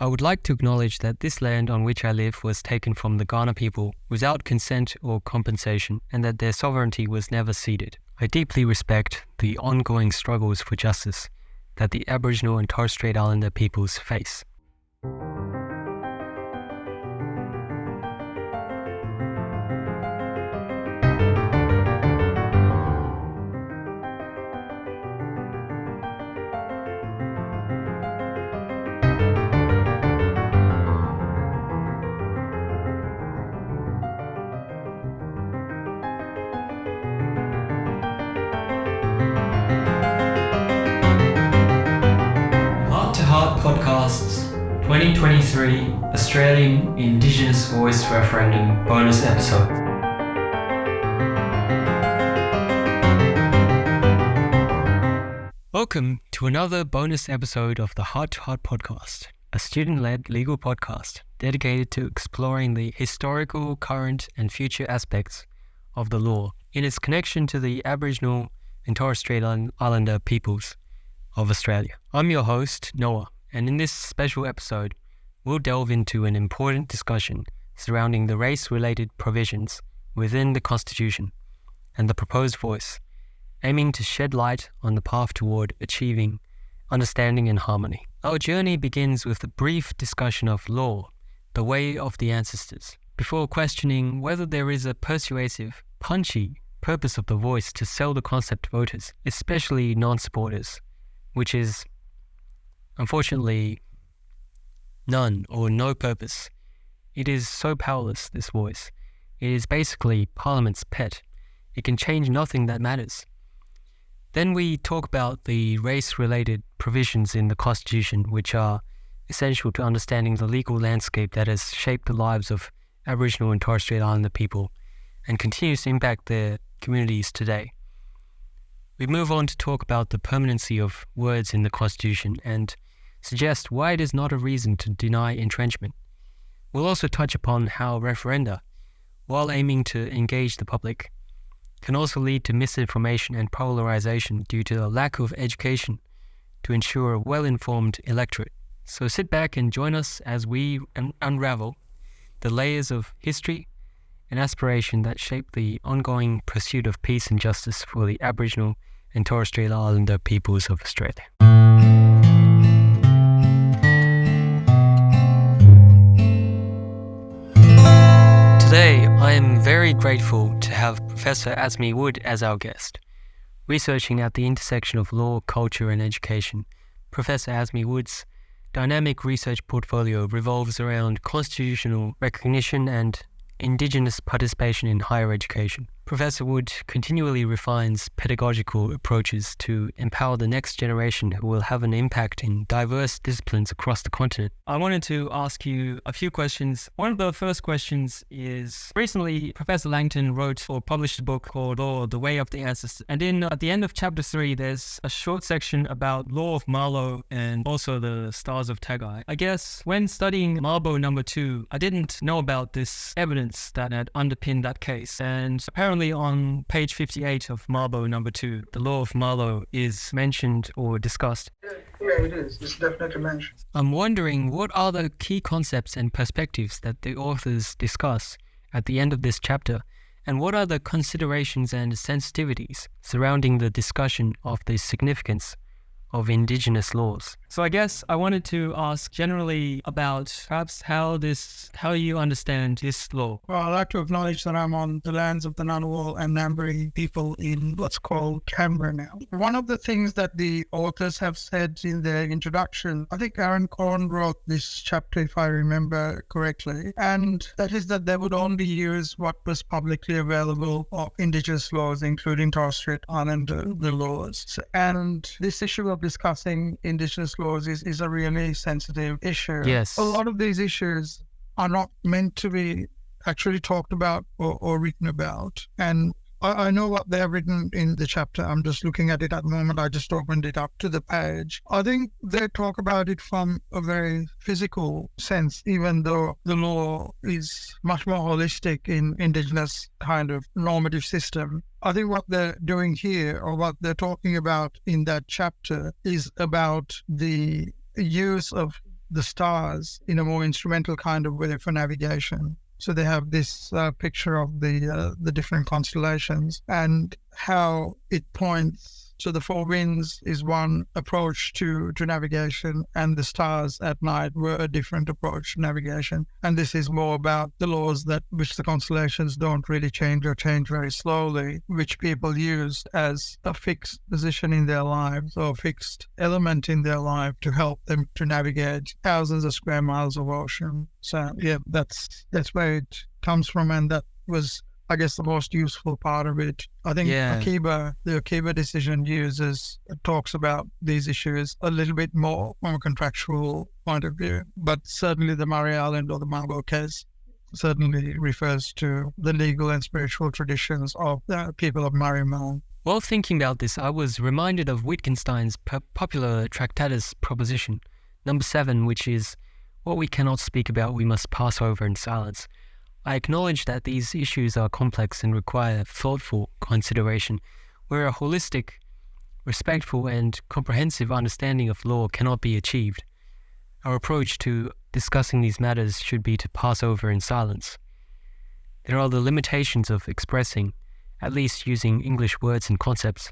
I would like to acknowledge that this land on which I live was taken from the Kaurna people without consent or compensation, and that their sovereignty was never ceded. I deeply respect the ongoing struggles for justice that the Aboriginal and Torres Strait Islander peoples face. Podcasts 2023 Australian Indigenous Voice Referendum bonus episode. Welcome to another bonus episode of the Heart to Heart podcast, a student-led legal podcast dedicated to exploring the historical, current and future aspects of the law in its connection to the Aboriginal and Torres Strait Islander peoples of Australia. I'm your host, Noah. And in this special episode, we'll delve into an important discussion surrounding the race-related provisions within the Constitution and the proposed voice, aiming to shed light on the path toward achieving understanding and harmony. Our journey begins with a brief discussion of law, the way of the ancestors, before questioning whether there is a persuasive, punchy purpose of the voice to sell the concept to voters, especially non-supporters, which is unfortunately, none or no purpose. It is so powerless, this voice. It is basically Parliament's pet. It can change nothing that matters. Then we talk about the race-related provisions in the Constitution, which are essential to understanding the legal landscape that has shaped the lives of Aboriginal and Torres Strait Islander people and continues to impact their communities today. We move on to talk about the permanency of words in the Constitution and suggest why it is not a reason to deny entrenchment. We'll also touch upon how referenda, while aiming to engage the public, can also lead to misinformation and polarization due to a lack of education to ensure a well-informed electorate. So sit back and join us as we unravel the layers of history and aspiration that shape the ongoing pursuit of peace and justice for the Aboriginal and Torres Strait Islander peoples of Australia. Today, I am very grateful to have Professor Asmi Wood as our guest. Researching at the intersection of law, culture and education, Professor Asmi Wood's dynamic research portfolio revolves around constitutional recognition and Indigenous participation in higher education. Professor Wood continually refines pedagogical approaches to empower the next generation who will have an impact in diverse disciplines across the continent. I wanted to ask you a few questions. One of the first questions is, recently Professor Langton wrote or published a book called Law, The Way of the Ancestors. And at the end of chapter 3, there's a short section about Law of Marlowe and also the Stars of Tagai. I guess when studying Marlowe number 2, I didn't know about this evidence that had underpinned that case. And apparently on page 58 of Marlowe number 2, the Law of Marlowe is mentioned or discussed. Yeah, it is. It's definitely mentioned. I'm wondering, what are the key concepts and perspectives that the authors discuss at the end of this chapter, and what are the considerations and sensitivities surrounding the discussion of the significance of Indigenous laws? So I guess I wanted to ask generally about perhaps how you understand this law. Well, I'd like to acknowledge that I'm on the lands of the Ngunnawal and Ngambri people in what's called Canberra now. One of the things that the authors have said in their introduction, I think Aaron Corn wrote this chapter, if I remember correctly, and that is that they would only use what was publicly available of Indigenous laws, including Torres Strait Islander the laws. And this issue of discussing Indigenous laws is a really sensitive issue. Yes. A lot of these issues are not meant to be actually talked about or written about. And I know what they have written in the chapter. I'm just looking at it at the moment. I just opened it up to the page. I think they talk about it from a very physical sense, even though the law is much more holistic in Indigenous kind of normative system. I think what they're doing here, or what they're talking about in that chapter, is about the use of the stars in a more instrumental kind of way for navigation. So they have this picture of the different constellations and how it points. So the four winds is one approach to navigation, and the stars at night were a different approach to navigation. And this is more about the laws which the constellations don't really change or change very slowly, which people use as a fixed position in their lives or fixed element in their life to help them to navigate thousands of square miles of ocean. So yeah, that's where it comes from, and that was, I guess, the most useful part of it. I think the Akiba decision talks about these issues a little bit more from a contractual point of view, but certainly the Murray Island or the Margot case certainly refers to the legal and spiritual traditions of the people of Murray Mount. While thinking about this, I was reminded of Wittgenstein's popular Tractatus proposition, number 7, which is, what we cannot speak about, we must pass over in silence. I acknowledge that these issues are complex and require thoughtful consideration, where a holistic, respectful, and comprehensive understanding of law cannot be achieved. Our approach to discussing these matters should be to pass over in silence. There are the limitations of expressing, at least using English words and concepts,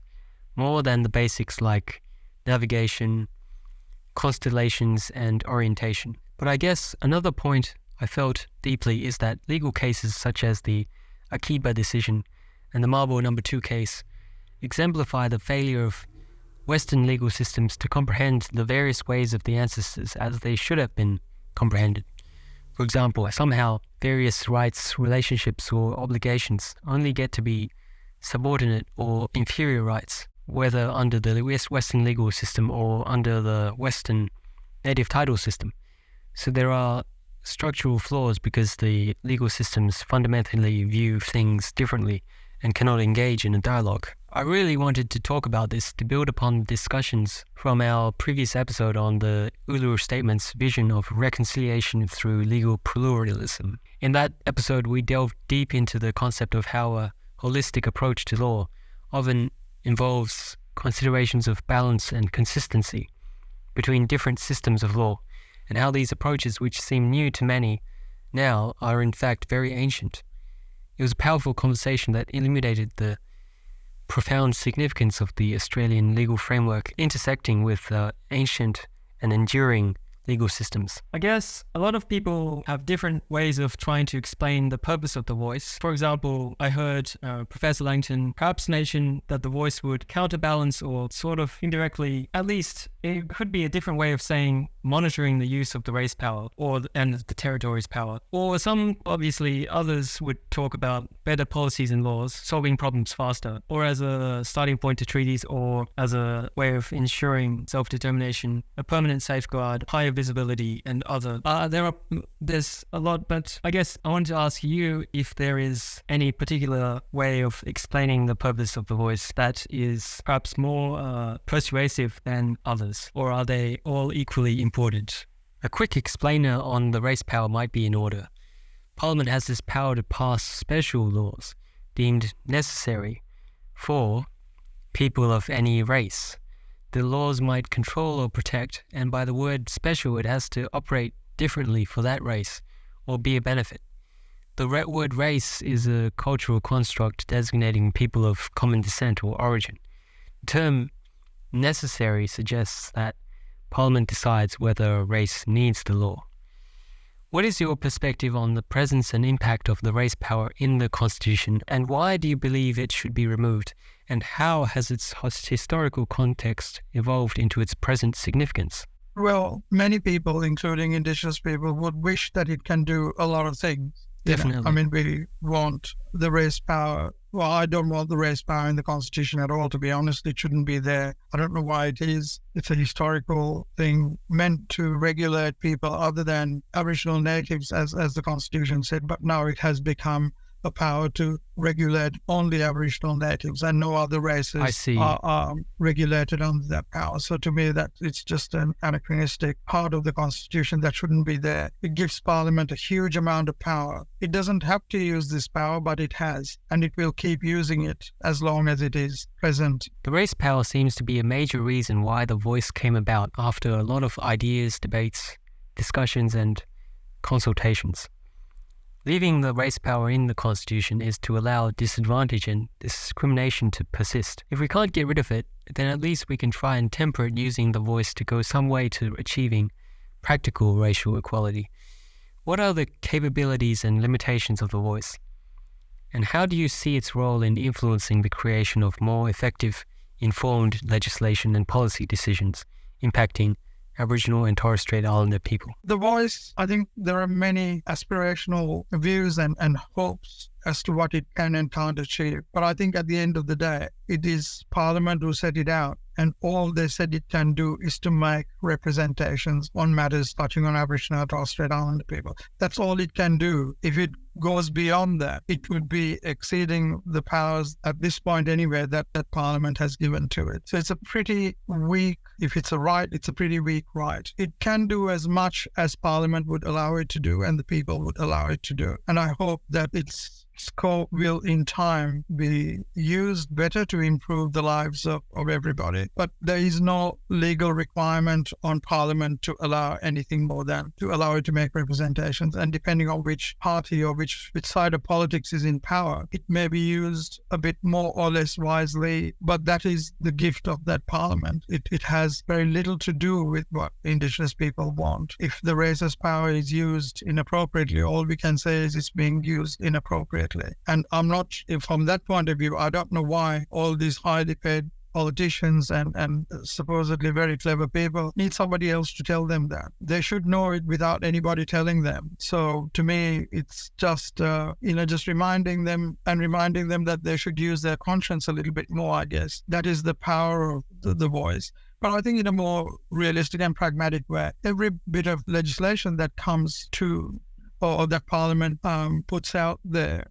more than the basics like navigation, constellations, and orientation. But I guess another point I felt deeply is that legal cases such as the Akiba decision and the Marble No. 2 case exemplify the failure of Western legal systems to comprehend the various ways of the ancestors as they should have been comprehended. For example, somehow various rights, relationships, or obligations only get to be subordinate or inferior rights, whether under the Western legal system or under the Western native title system. So there are structural flaws because the legal systems fundamentally view things differently and cannot engage in a dialogue. I really wanted to talk about this to build upon discussions from our previous episode on the Uluru Statement's vision of reconciliation through legal pluralism. In that episode, we delved deep into the concept of how a holistic approach to law often involves considerations of balance and consistency between different systems of law, and how these approaches, which seem new to many now, are in fact very ancient. It was a powerful conversation that illuminated the profound significance of the Australian legal framework intersecting with ancient and enduring legal systems. I guess a lot of people have different ways of trying to explain the purpose of the voice. For example, I heard Professor Langton perhaps mention that the voice would counterbalance or sort of indirectly, at least it could be a different way of saying monitoring the use of the race power and the territory's power. Or some, obviously, others would talk about better policies and laws, solving problems faster, or as a starting point to treaties, or as a way of ensuring self-determination, a permanent safeguard, higher visibility, and other. There's a lot, but I guess I wanted to ask you if there is any particular way of explaining the purpose of the voice that is perhaps more persuasive than others, or are they all equally important? A quick explainer on the race power might be in order. Parliament has this power to pass special laws deemed necessary for people of any race. The laws might control or protect, and by the word special, it has to operate differently for that race or be a benefit. The word race is a cultural construct designating people of common descent or origin. The term necessary suggests that Parliament decides whether a race needs the law. What is your perspective on the presence and impact of the race power in the Constitution, and why do you believe it should be removed, and how has its historical context evolved into its present significance? Well, many people, including Indigenous people, would wish that it can do a lot of things. Definitely. I mean, we want the race power. Well, I don't want the race power in the Constitution at all, to be honest. It shouldn't be there. I don't know why it is. It's a historical thing meant to regulate people other than Aboriginal natives, as the Constitution said, but now it has become a power to regulate only Aboriginal natives, and no other races are regulated under that power. So to me, that it's just an anachronistic part of the Constitution that shouldn't be there. It gives Parliament a huge amount of power. It doesn't have to use this power, but it has, and it will keep using it as long as it is present. The race power seems to be a major reason why the voice came about after a lot of ideas, debates, discussions and consultations. Leaving the race power in the Constitution is to allow disadvantage and discrimination to persist. If we can't get rid of it, then at least we can try and temper it using the voice to go some way to achieving practical racial equality. What are the capabilities and limitations of the voice? And how do you see its role in influencing the creation of more effective, informed legislation and policy decisions impacting Aboriginal and Torres Strait Islander people? The voice, I think there are many aspirational views and hopes as to what it can and can't achieve. But I think at the end of the day, it is Parliament who set it out. And all they said it can do is to make representations on matters touching on Aboriginal and Torres Strait Islander people. That's all it can do. If it goes beyond that, it would be exceeding the powers at this point anyway that Parliament has given to it. So it's a pretty weak, if it's a right, it's a pretty weak right. It can do as much as Parliament would allow it to do and the people would allow it to do. And I hope that its scope will in time be used better to improve the lives of everybody. But there is no legal requirement on Parliament to allow anything more than to allow it to make representations. And depending on which party or which side of politics is in power, it may be used a bit more or less wisely, but that is the gift of that Parliament. It has very little to do with what Indigenous people want. If the racist power is used inappropriately, all we can say is it's being used inappropriately. And I'm not, from that point of view, I don't know why all these highly paid politicians and supposedly very clever people need somebody else to tell them that. They should know it without anybody telling them. So to me, it's just, just reminding them that they should use their conscience a little bit more, I guess. That is the power of the voice. But I think in a more realistic and pragmatic way, every bit of legislation that comes to or that Parliament puts out there,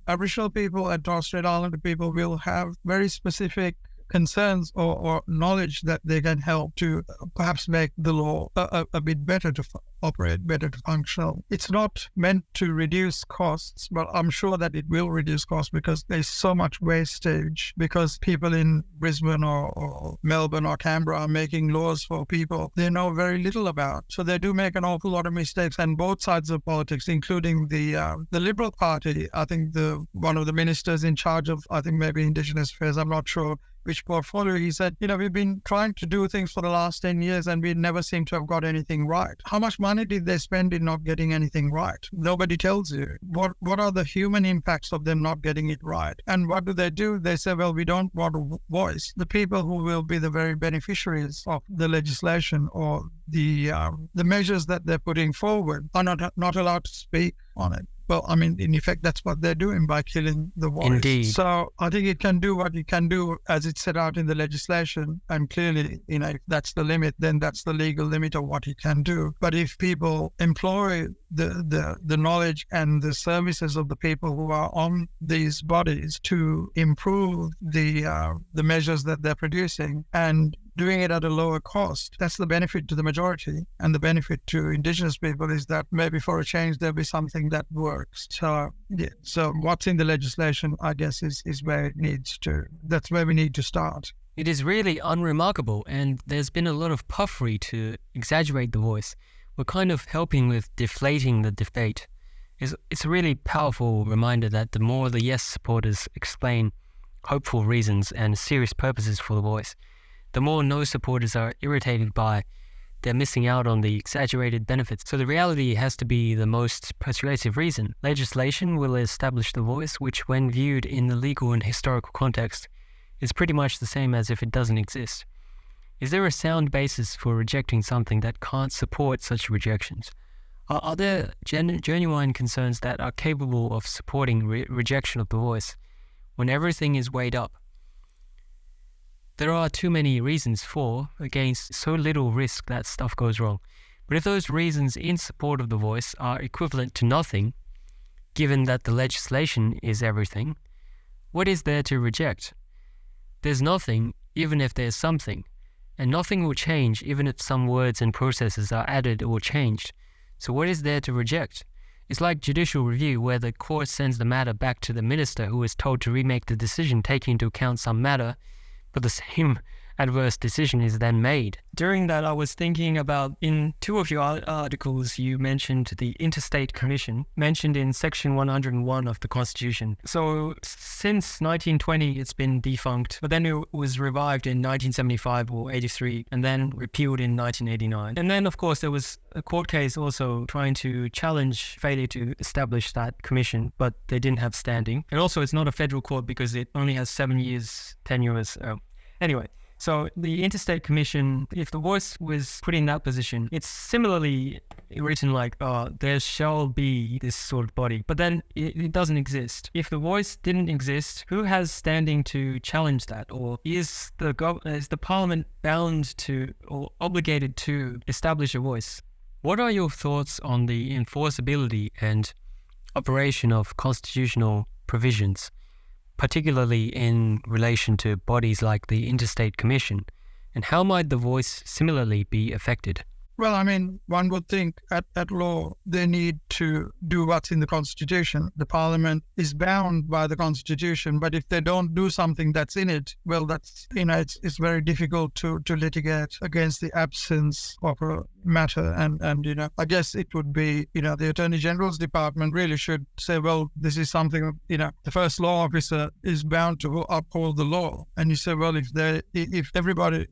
Aboriginal people and Torres Strait Islander people will have very specific concerns or knowledge that they can help to perhaps make the law a bit better to operate, better to function. It's not meant to reduce costs, but I'm sure that it will reduce costs because there's so much wastage because people in Brisbane or Melbourne or Canberra are making laws for people they know very little about. So they do make an awful lot of mistakes, and both sides of politics, including the Liberal Party. I think one of the ministers in charge of, I think maybe Indigenous affairs, I'm not sure which portfolio, he said, we've been trying to do things for the last 10 years and we never seem to have got anything right. How much money did they spend in not getting anything right? Nobody tells you. What are the human impacts of them not getting it right? And what do? They say, well, we don't want a voice. The people who will be the very beneficiaries of the legislation or the measures that they're putting forward are not allowed to speak on it. Well, I mean, in effect, that's what they're doing by killing the voice. Indeed. So I think it can do what it can do as it's set out in the legislation. And clearly, if that's the limit, then that's the legal limit of what it can do. But if people employ the knowledge and the services of the people who are on these bodies to improve the measures that they're producing and doing it at a lower cost, that's the benefit to the majority. And the benefit to Indigenous people is that maybe for a change, there'll be something that works. So what's in the legislation, I guess, is where that's where we need to start. It is really unremarkable, and there's been a lot of puffery to exaggerate the voice. We're kind of helping with deflating the debate. It's a really powerful reminder that the more the yes supporters explain hopeful reasons and serious purposes for the voice, the more no supporters are irritated by they're missing out on the exaggerated benefits. So the reality has to be the most persuasive reason. Legislation will establish the voice, which when viewed in the legal and historical context is pretty much the same as if it doesn't exist. Is there a sound basis for rejecting something that can't support such rejections? Are there genuine concerns that are capable of supporting rejection of the voice when everything is weighed up? There are too many reasons against so little risk that stuff goes wrong. But if those reasons in support of the voice are equivalent to nothing, given that the legislation is everything, what is there to reject? There's nothing, even if there's something. And nothing will change even if some words and processes are added or changed. So what is there to reject? It's like judicial review, where the court sends the matter back to the minister who is told to remake the decision taking into account some matter, but the same adverse decision is then made. During that, I was thinking about, in two of your articles, you mentioned the Interstate Commission, mentioned in Section 101 of the Constitution. So since 1920, it's been defunct, but then it was revived in 1975 or 83, and then repealed in 1989. And then, of course, there was a court case also trying to challenge failure to establish that commission, but they didn't have standing. And also, it's not a federal court because it only has 7 years tenure. Anyway. So the Interstate Commission, if the Voice was put in that position, it's similarly written like, there shall be this sort of body, but then it doesn't exist. If the Voice didn't exist, who has standing to challenge that? Or is the Parliament bound to or obligated to establish a voice? What are your thoughts on the enforceability and operation of constitutional provisions, particularly in relation to bodies like the Interstate Commission, and how might the Voice similarly be affected? Well, I mean, one would think at law, they need to do what's in the Constitution. The Parliament is bound by the Constitution, but if they don't do something that's in it, well, that's, it's very difficult to litigate against the absence of a matter. And I guess it would be, the Attorney General's department really should say, well, this is something, the first law officer is bound to uphold the law. And you say, well, if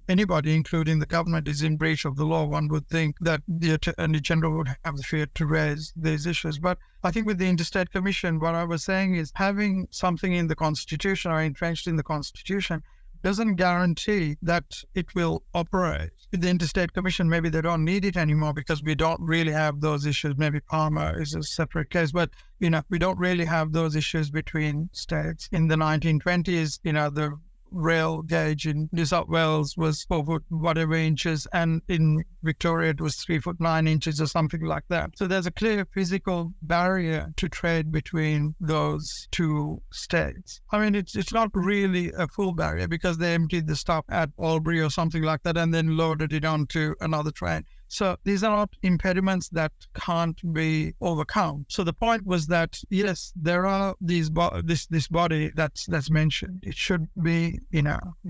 anybody, including the government, is in breach of the law, one would think that the Attorney General would have the fear to raise these issues. But I think with the Interstate Commission, what I was saying is having something in the Constitution or entrenched in the Constitution doesn't guarantee that it will operate. With the Interstate Commission, maybe they don't need it anymore because we don't really have those issues. Maybe Palmer is a separate case, but we don't really have those issues between states. In the 1920s, the rail gauge in New South Wales was 4 foot whatever inches, and in Victoria it was 3 foot 9 inches or something like that. So there's a clear physical barrier to trade between those two states. I mean, it's not really a full barrier because they emptied the stuff at Albury or something like that and then loaded it onto another train. So these are not impediments that can't be overcome. So the point was that, yes, there are this body that's mentioned. It should be,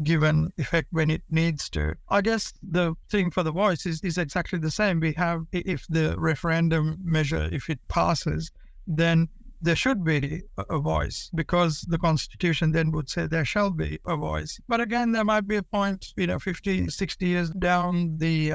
given effect when it needs to. I guess the thing for the Voice is exactly the same. We have, if the referendum measure, if it passes, then there should be a voice because the Constitution then would say there shall be a voice. But again, there might be a point, 50, 60 years down the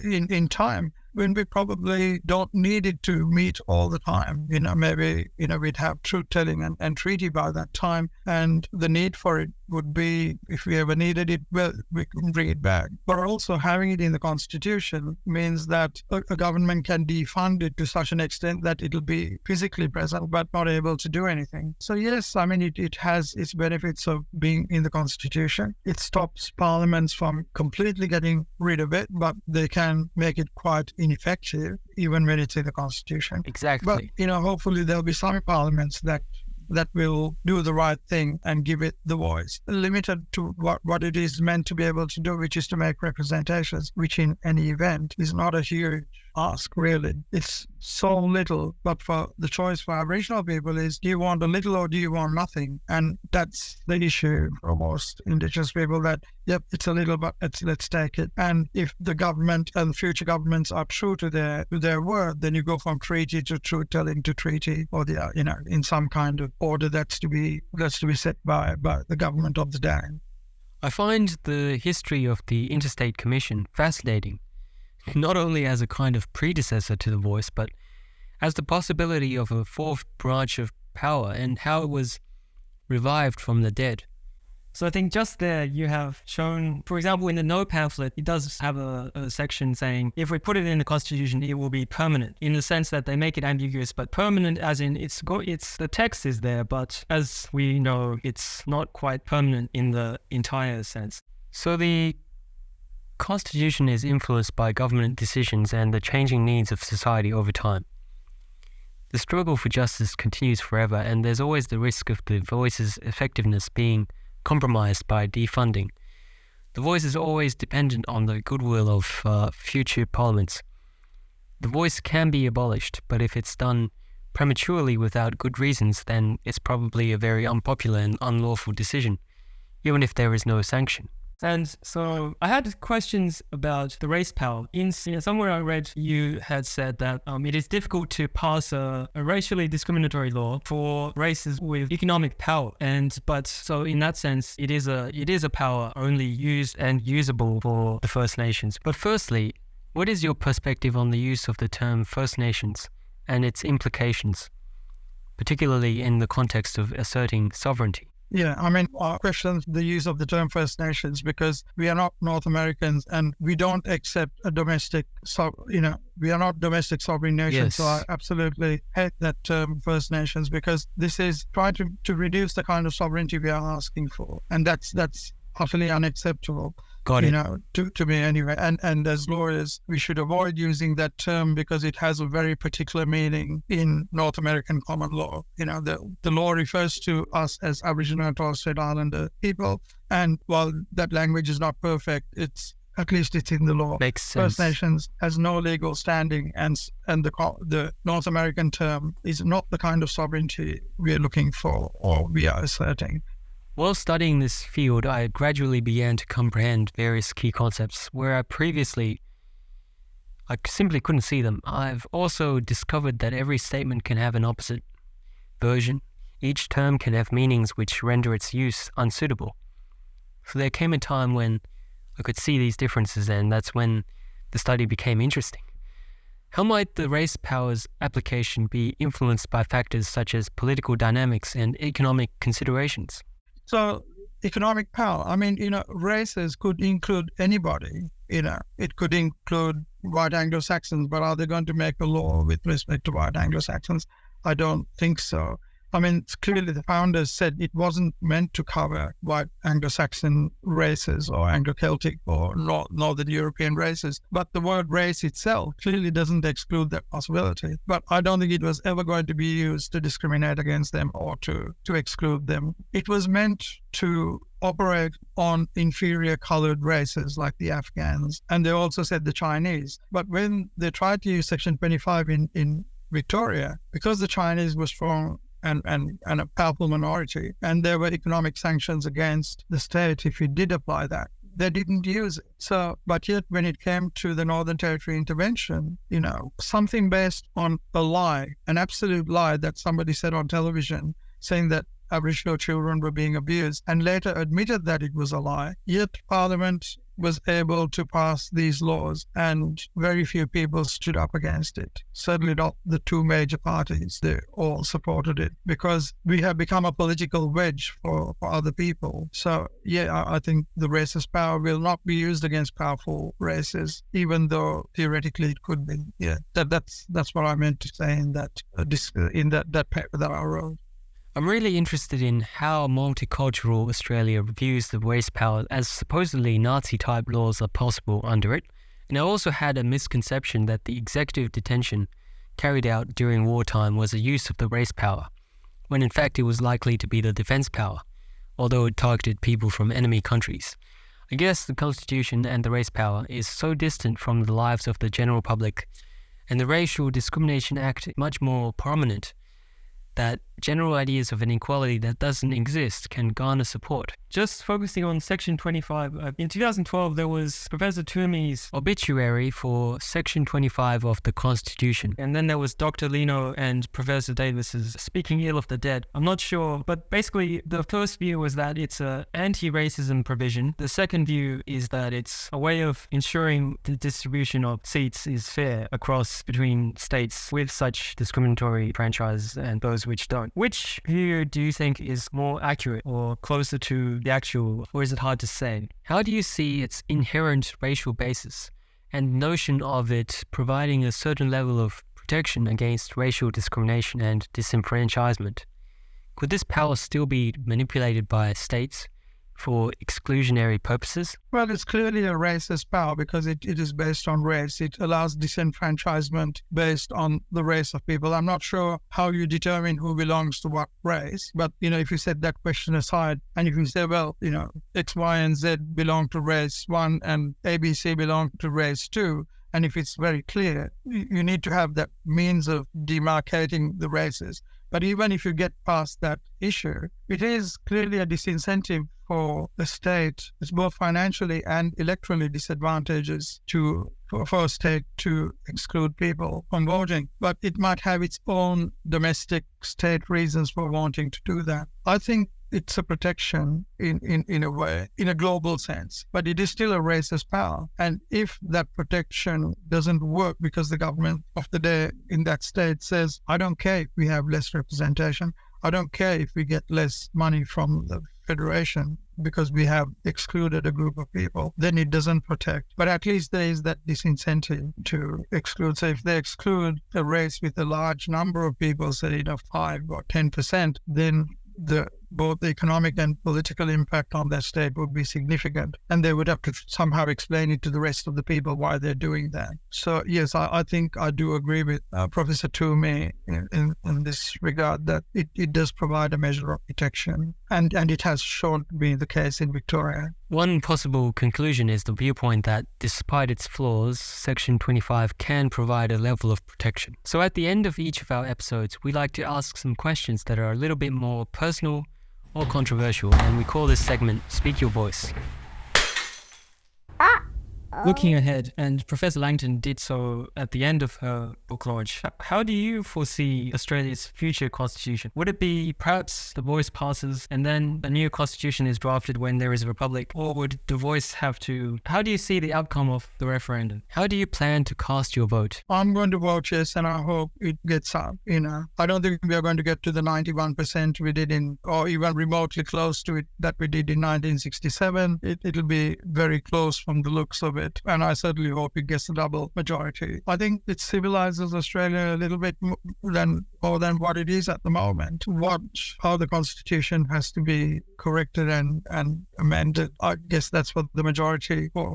in time when we probably don't need it to meet all the time. Maybe, we'd have truth-telling and treaty by that time, and the need for it would be, if we ever needed it, well, we can bring it back. But also having it in the Constitution means that a government can defund it to such an extent that it'll be physically present but not able to do anything. So yes, I mean, it has its benefits of being in the Constitution. It stops parliaments from completely getting rid of it, but they can make it quite ineffective even when it's in the Constitution. Exactly. But, hopefully there'll be some parliaments that will do the right thing and give it the voice, limited to what it is meant to be able to do, which is to make representations, which in any event is not a huge ask, really. It's so little, but for the choice for Aboriginal people is, do you want a little or do you want nothing? And that's the issue for most Indigenous people, that, yep, it's a little, but let's take it. And if the government and future governments are true to their word, then you go from treaty to truth-telling to treaty, or in some kind of order that's to be set by the government of the day. I find the history of the Interstate Commission fascinating, not only as a kind of predecessor to the Voice, but as the possibility of a fourth branch of power and how it was revived from the dead. So I think just there you have shown, for example, in the No pamphlet, it does have a section saying, if we put it in the Constitution, it will be permanent, in the sense that they make it ambiguous, but permanent as in it's the text is there, but as we know, it's not quite permanent in the entire sense. So the Constitution is influenced by government decisions and the changing needs of society over time. The struggle for justice continues forever, and there's always the risk of the Voice's effectiveness being compromised by defunding. The Voice is always dependent on the goodwill of future parliaments. The Voice can be abolished, but if it's done prematurely without good reasons, then it's probably a very unpopular and unlawful decision, even if there is no sanction. And so I had questions about the race power. Somewhere I read you had said that it is difficult to pass a racially discriminatory law for races with economic power. But so in that sense, it is a power only used and usable for the First Nations. But firstly, what is your perspective on the use of the term First Nations and its implications, particularly in the context of asserting sovereignty? Yeah, I mean, I question the use of the term First Nations because we are not North Americans and we don't accept a domestic, we are not domestic sovereign nations. Yes. So I absolutely hate that term First Nations because this is trying to reduce the kind of sovereignty we are asking for. And that's utterly unacceptable. Got it. To me anyway. And as lawyers, we should avoid using that term because it has a very particular meaning in North American common law. The law refers to us as Aboriginal and Torres Strait Islander people. And while that language is not perfect, at least it's in the law. Makes sense. First Nations has no legal standing, and the North American term is not the kind of sovereignty we are looking for or we are asserting. While studying this field, I gradually began to comprehend various key concepts where I simply couldn't see them. I've also discovered that every statement can have an opposite version. Each term can have meanings which render its use unsuitable. So there came a time when I could see these differences, and that's when the study became interesting. How might the race powers application be influenced by factors such as political dynamics and economic considerations? So economic power, races could include anybody, it could include white Anglo-Saxons, but are they going to make a law with respect to white Anglo-Saxons? I don't think so. Clearly the founders said it wasn't meant to cover white Anglo-Saxon races or Anglo-Celtic or Northern European races. But the word race itself clearly doesn't exclude that possibility. But I don't think it was ever going to be used to discriminate against them or to exclude them. It was meant to operate on inferior colored races like the Afghans. And they also said the Chinese. But when they tried to use Section 25 in Victoria, because the Chinese were strong and a powerful minority, and there were economic sanctions against the state if it did apply that, they didn't use it. So, but yet when it came to the Northern Territory intervention, something based on a lie, an absolute lie that somebody said on television, saying that Aboriginal children were being abused, and later admitted that it was a lie, yet Parliament was able to pass these laws and very few people stood up against it. Certainly not the two major parties. They all supported it because we have become a political wedge for other people. So yeah, I think the racist power will not be used against powerful races, even though theoretically it could be. Yeah, that's what I meant to say in that paper that I wrote. I'm really interested in how multicultural Australia views the race power, as supposedly Nazi-type laws are possible under it. And I also had a misconception that the executive detention carried out during wartime was a use of the race power, when in fact it was likely to be the defence power, although it targeted people from enemy countries. I guess the Constitution and the race power is so distant from the lives of the general public, and the Racial Discrimination Act much more prominent, that general ideas of an equality that doesn't exist can garner support. Just focusing on Section 25, in 2012 there was Professor Toomey's obituary for Section 25 of the Constitution. And then there was Dr. Lino and Professor Davis's speaking ill of the dead. I'm not sure, but basically the first view was that it's an anti-racism provision. The second view is that it's a way of ensuring the distribution of seats is fair across between states with such discriminatory franchises and those which don't. Which view do you think is more accurate or closer to the actual, or is it hard to say? How do you see its inherent racial basis and notion of it providing a certain level of protection against racial discrimination and disenfranchisement? Could this power still be manipulated by states for exclusionary purposes? Well, it's clearly a racist power because it is based on race. It allows disenfranchisement based on the race of people. I'm not sure how you determine who belongs to what race, but, if you set that question aside and if you say, well, X, Y, and Z belong to race 1 and ABC belong to race 2, and if it's very clear, you need to have that means of demarcating the races. But even if you get past that issue, it is clearly a disincentive for the state. It's both financially and electorally disadvantageous for a state to exclude people from voting. But it might have its own domestic state reasons for wanting to do that. I think it's a protection in a way, in a global sense, but it is still a racist power. And if that protection doesn't work because the government of the day in that state says, I don't care if we have less representation, I don't care if we get less money from the federation because we have excluded a group of people, then it doesn't protect. But at least there is that disincentive to exclude. So if they exclude a race with a large number of people, say 5 or 10%, then both the economic and political impact on that state would be significant. And they would have to somehow explain it to the rest of the people why they're doing that. So yes, I think I do agree with Professor Toomey in this regard that it does provide a measure of protection. And it has shown to be the case in Victoria. One possible conclusion is the viewpoint that despite its flaws, Section 25 can provide a level of protection. So at the end of each of our episodes, we like to ask some questions that are a little bit more personal or controversial, and we call this segment Speak Your Voice. Looking ahead, and Professor Langton did so at the end of her book launch, how do you foresee Australia's future constitution? Would it be perhaps the voice passes and then a new constitution is drafted when there is a republic? Or would the voice have to... How do you see the outcome of the referendum? How do you plan to cast your vote? I'm going to vote yes, and I hope it gets up. I don't think we are going to get to the 91% we did or even remotely close to it that we did in 1967. It'll be very close from the looks of it. And I certainly hope it gets a double majority. I think it civilizes Australia a little bit more than what it is at the moment. How the Constitution has to be corrected and amended. I guess that's what the majority for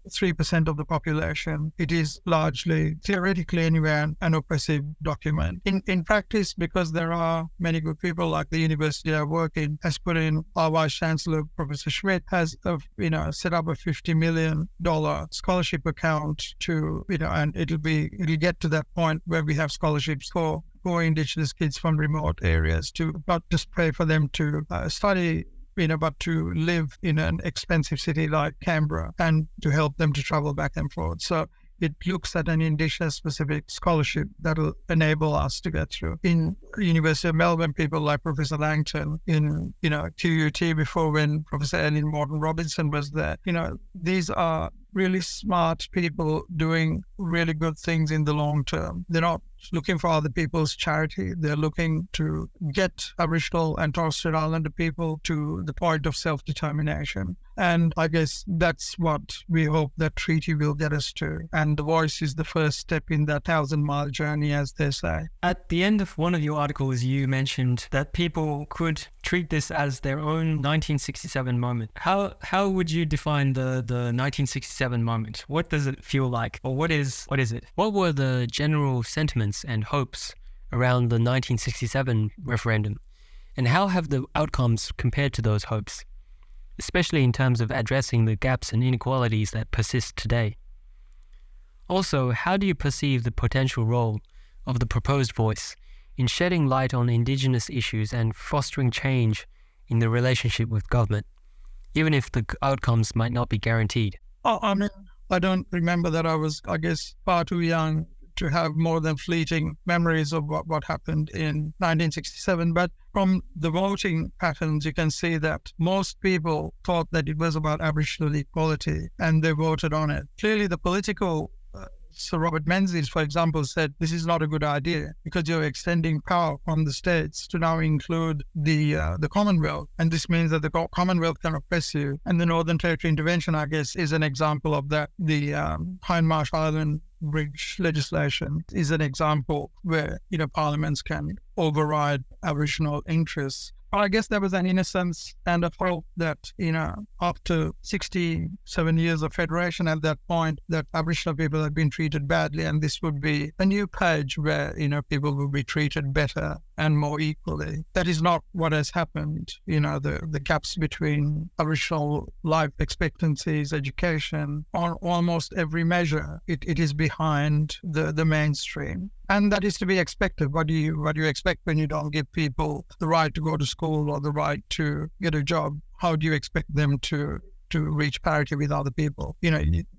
3% of the population. It is largely, theoretically anyway, an oppressive document. In practice, because there are many good people like the university I work in, has put in, our Vice Chancellor, Professor Schmidt, has set up a $50 million scholarship account to, and it'll get to that point where we have scholarships for Indigenous kids from remote areas to not just pay for them to study, but to live in an expensive city like Canberra and to help them to travel back and forth. So it looks at an Indigenous-specific scholarship that will enable us to get through. In University of Melbourne, people like Professor Langton, in QUT before when Professor Ellen Morton-Robinson was there, these are really smart people doing really good things in the long term. They're not looking for other people's charity. They're looking to get Aboriginal and Torres Strait Islander people to the point of self-determination. And I guess that's what we hope that treaty will get us to. And the voice is the first step in that 1,000-mile journey, as they say. At the end of one of your articles, you mentioned that people could treat this as their own 1967 moment. How would you define the 1967 moment? What does it feel like? Or what is it? What were the general sentiments and hopes around the 1967 referendum? And how have the outcomes compared to those hopes, especially in terms of addressing the gaps and inequalities that persist today? Also, how do you perceive the potential role of the proposed voice in shedding light on Indigenous issues and fostering change in the relationship with government, even if the outcomes might not be guaranteed? I don't remember that. I was, far too young to have more than fleeting memories of what happened in 1967. But from the voting patterns, you can see that most people thought that it was about Aboriginal equality and they voted on it. Clearly, the political Sir Robert Menzies, for example, said this is not a good idea because you're extending power from the states to now include the Commonwealth. And this means that the Commonwealth can oppress you. And the Northern Territory intervention, I guess, is an example of that. The Hindmarsh Island Bridge legislation is an example where, parliaments can override Aboriginal interests. But I guess there was an innocence and a hope that, after 67 years of federation at that point, that Aboriginal people had been treated badly, and this would be a new page where, people would be treated better and more equally. That is not what has happened. The gaps between Aboriginal life expectancies, education, on almost every measure, it is behind the mainstream. And that is to be expected. What do you expect when you don't give people the right to go to school or the right to get a job? How do you expect them to reach parity with other people?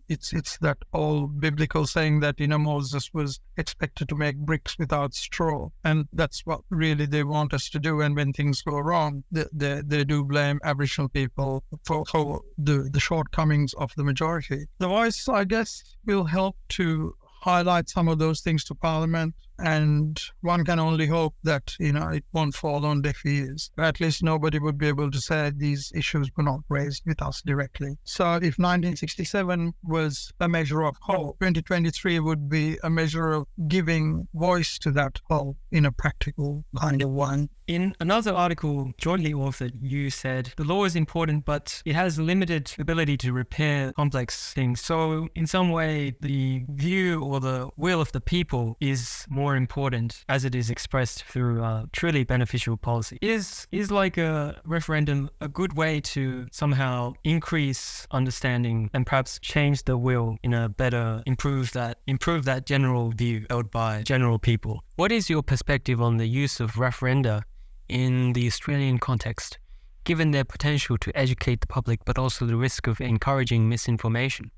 It's that old biblical saying that Moses was expected to make bricks without straw, and that's what really they want us to do. And when things go wrong, they do blame Aboriginal people for the shortcomings of the majority. The Voice, I guess, will help to highlight some of those things to Parliament, and one can only hope that it won't fall on deaf ears. At least nobody would be able to say these issues were not raised with us directly. So if 1967 was a measure of hope, 2023 would be a measure of giving voice to that hope in a practical kind of one. In another article jointly authored, you said the law is important, but it has limited ability to repair complex things. So in some way, the view or the will of the people is more important as it is expressed through truly beneficial policy. Is like a referendum a good way to somehow increase understanding and perhaps change the will in a better, improve that general view held by general people? What is your perspective on the use of referenda in the Australian context, given their potential to educate the public but also the risk of encouraging misinformation?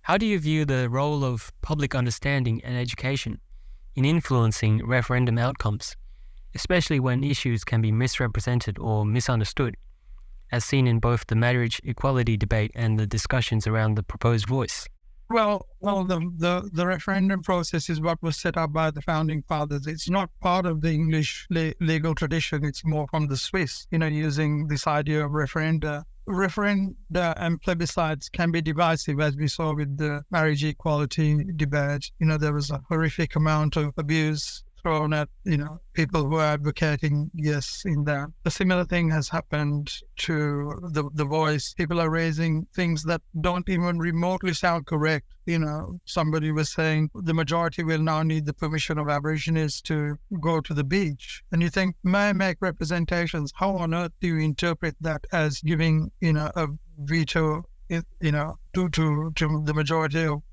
How do you view the role of public understanding and education in influencing referendum outcomes, especially when issues can be misrepresented or misunderstood, as seen in both the marriage equality debate and the discussions around the proposed voice? Well, the referendum process is what was set up by the founding fathers. It's not part of the English legal tradition. It's more from the Swiss, using this idea of referenda. Referenda and plebiscites can be divisive, as we saw with the marriage equality debate. There was a horrific amount of abuse thrown at, people who are advocating yes in that. A similar thing has happened to the voice. People are raising things that don't even remotely sound correct. Somebody was saying the majority will now need the permission of Aborigines to go to the beach. And you think, may I make representations? How on earth do you interpret that as giving, a veto, to the majority of,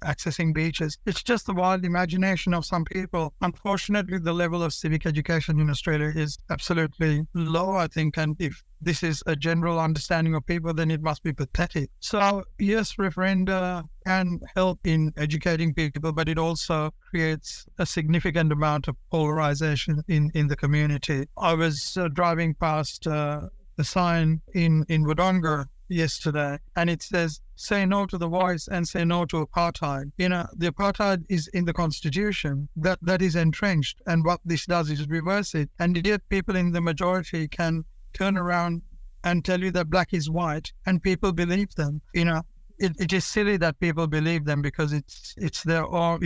accessing beaches? It's just the wild imagination of some people. Unfortunately, the level of civic education in Australia is absolutely low, I think. And if this is a general understanding of people, then it must be pathetic. So yes, referenda can help in educating people, but it also creates a significant amount of polarization in the community. I was driving past a sign in Wodonga yesterday, and it says, say no to the voice and say no to apartheid. The apartheid is in the constitution. That is entrenched. And what this does is reverse it. And yet people in the majority can turn around and tell you that black is white, and people believe them. It is silly that people believe them because it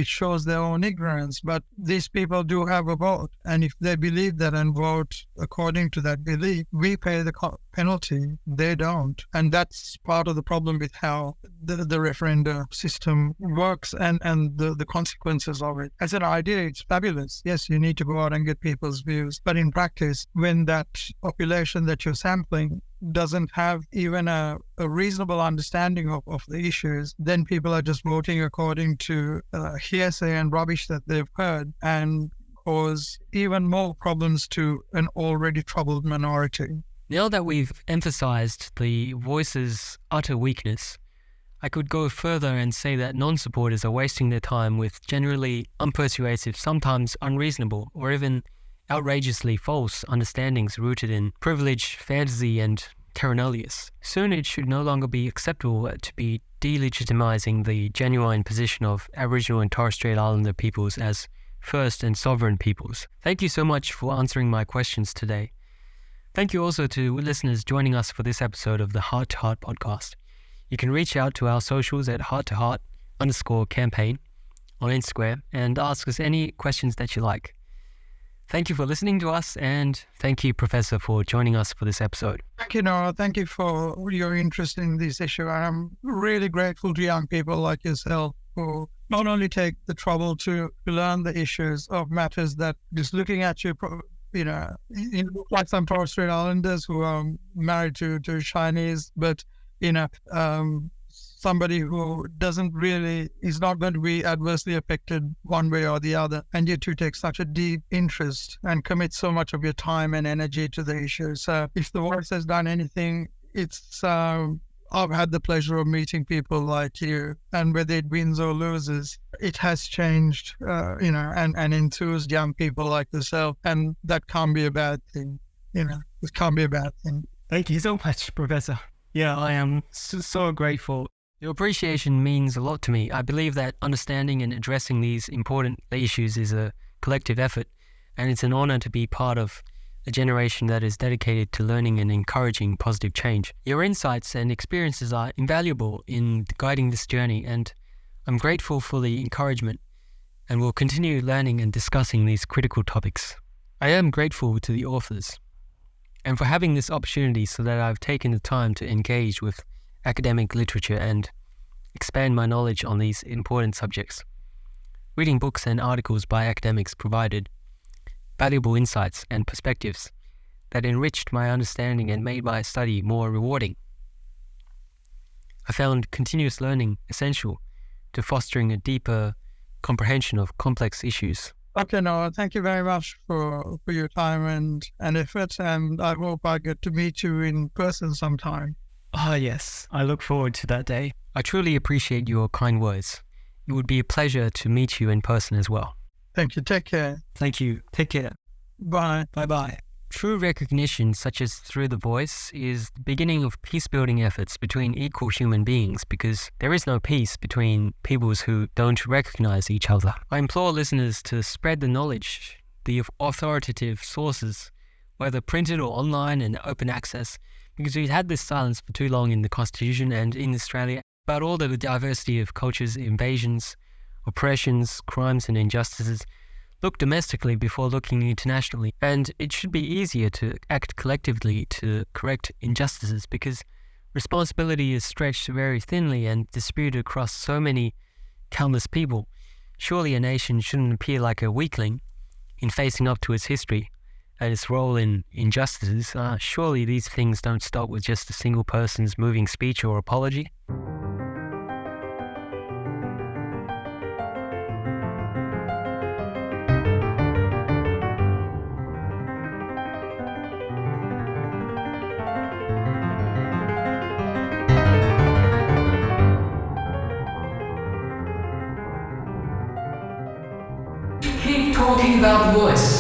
shows their own ignorance. But these people do have a vote, and if they believe that and vote according to that belief, we pay the penalty. They don't, and that's part of the problem with how the referenda system works and the consequences of it. As an idea, it's fabulous. Yes, you need to go out and get people's views, but in practice, when that population that you're sampling doesn't have even a reasonable understanding of the issues, then people are just voting according to hearsay and rubbish that they've heard, and cause even more problems to an already troubled minority. Now that we've emphasized the voice's utter weakness, I could go further and say that non-supporters are wasting their time with generally unpersuasive, sometimes unreasonable, or even outrageously false understandings rooted in privilege, fantasy, and terra nullius. Soon it should no longer be acceptable to be delegitimizing the genuine position of Aboriginal and Torres Strait Islander peoples as first and sovereign peoples. Thank you so much for answering my questions today. Thank you also to listeners joining us for this episode of the Heart to Heart podcast. You can reach out to our socials at heart-to-heart_campaign on Instagram and ask us any questions that you like. Thank you for listening to us, and thank you, Professor, for joining us for this episode. Thank you, Noah. Thank you for your interest in this issue. I'm really grateful to young people like yourself who not only take the trouble to learn the issues of matters that just looking at you, like some Torres Strait Islanders who are married to Chinese, but, somebody who is not going to be adversely affected one way or the other. And you two take such a deep interest and commit so much of your time and energy to the issue. So if the Voice has done anything, it's, I've had the pleasure of meeting people like you, and whether it wins or loses, it has changed, and enthused young people like yourself. And that can't be a bad thing. It can't be a bad thing. Thank you so much, Professor. Yeah, I am so grateful. Your appreciation means a lot to me. I believe that understanding and addressing these important issues is a collective effort, and it's an honor to be part of a generation that is dedicated to learning and encouraging positive change. Your insights and experiences are invaluable in guiding this journey, and I'm grateful for the encouragement and will continue learning and discussing these critical topics. I am grateful to the authors and for having this opportunity so that I've taken the time to engage with academic literature and expand my knowledge on these important subjects. Reading books and articles by academics provided valuable insights and perspectives that enriched my understanding and made my study more rewarding. I found continuous learning essential to fostering a deeper comprehension of complex issues. Okay, Noah, thank you very much for your time and effort, and I hope I get to meet you in person sometime. Ah, yes. I look forward to that day. I truly appreciate your kind words. It would be a pleasure to meet you in person as well. Thank you. Take care. Thank you. Take care. Bye. Bye-bye. True recognition, such as through the Voice, is the beginning of peace-building efforts between equal human beings, because there is no peace between peoples who don't recognize each other. I implore listeners to spread the knowledge, the authoritative sources, whether printed or online and open access, because we've had this silence for too long in the Constitution and in Australia about all the diversity of cultures, invasions, oppressions, crimes and injustices. Look domestically before looking internationally, and it should be easier to act collectively to correct injustices, because responsibility is stretched very thinly and distributed across so many countless people. Surely a nation shouldn't appear like a weakling in facing up to its history and its role in injustices. Surely these things don't stop with just a single person's moving speech or apology. Keep talking about the Voice.